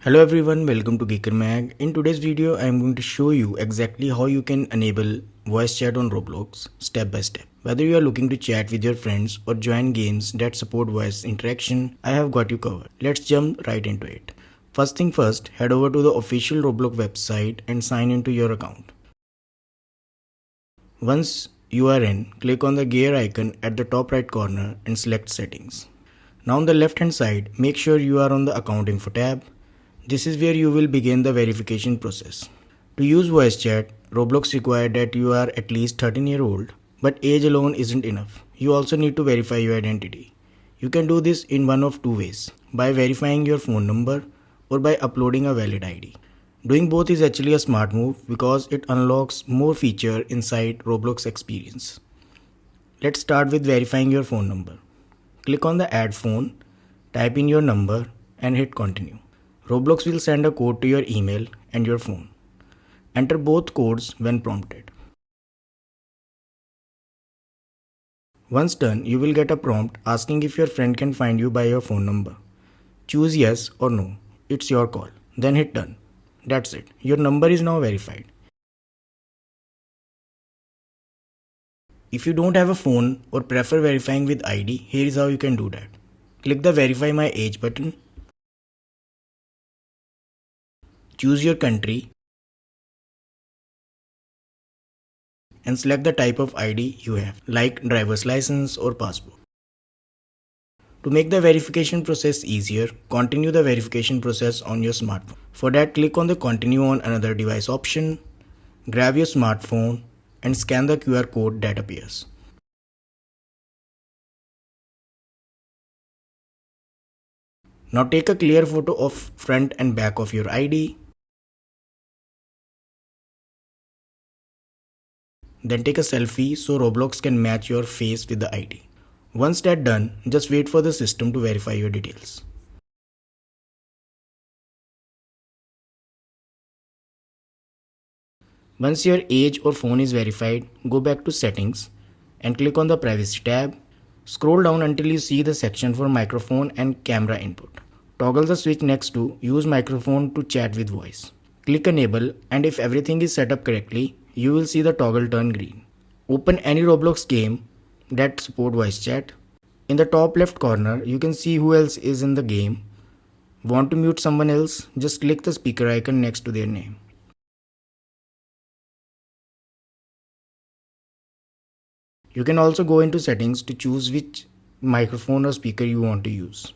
Hello everyone, welcome to geekermag. In today's video, I am going to show you exactly how you can enable voice chat on Roblox step by step. Whether you are looking to chat with your friends or join games that support voice interaction, I have got you covered. Let's jump right into it. First thing first, head over to the official Roblox website and sign into your account. Once you are in, click on the gear icon at the top right corner and select settings. Now on the left hand side, make sure you are on the account info tab. This is where you will begin the verification process. To use voice chat, Roblox requires that you are at least 13-year-old, but age alone isn't enough. You also need to verify your identity. You can do this in one of two ways, by verifying your phone number or by uploading a valid ID. Doing both is actually a smart move because it unlocks more feature inside Roblox experience. Let's start with verifying your phone number. Click on the add phone, type in your number and hit continue. Roblox will send a code to your email and your phone. Enter both codes when prompted. Once done, you will get a prompt asking if your friend can find you by your phone number. Choose yes or no. It's your call. Then hit done. That's it. Your number is now verified. If you don't have a phone or prefer verifying with ID, here is how you can do that. Click the Verify My Age button. Choose your country and select the type of ID you have, like driver's license or passport. To make the verification process easier, continue the verification process on your smartphone. For that, click on the Continue on another device option, grab your smartphone and scan the QR code that appears. Now take a clear photo of front and back of your ID. Then take a selfie so Roblox can match your face with the ID. Once that's done, just wait for the system to verify your details. Once your age or phone is verified, go back to settings and click on the privacy tab. Scroll down until you see the section for microphone and camera input. Toggle the switch next to use microphone to chat with voice. Click enable and if everything is set up correctly, you will see the toggle turn green. Open any Roblox game that support voice chat. In the top left corner, you can see who else is in the game. Want to mute someone else? Just click the speaker icon next to their name. You can also go into settings to choose which microphone or speaker you want to use.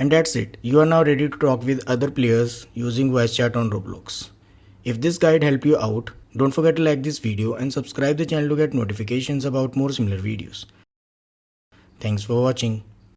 And that's it. You are now ready to talk with other players using voice chat on Roblox. If this guide helped you out, don't forget to like this video and subscribe the channel to get notifications about more similar videos. Thanks for watching.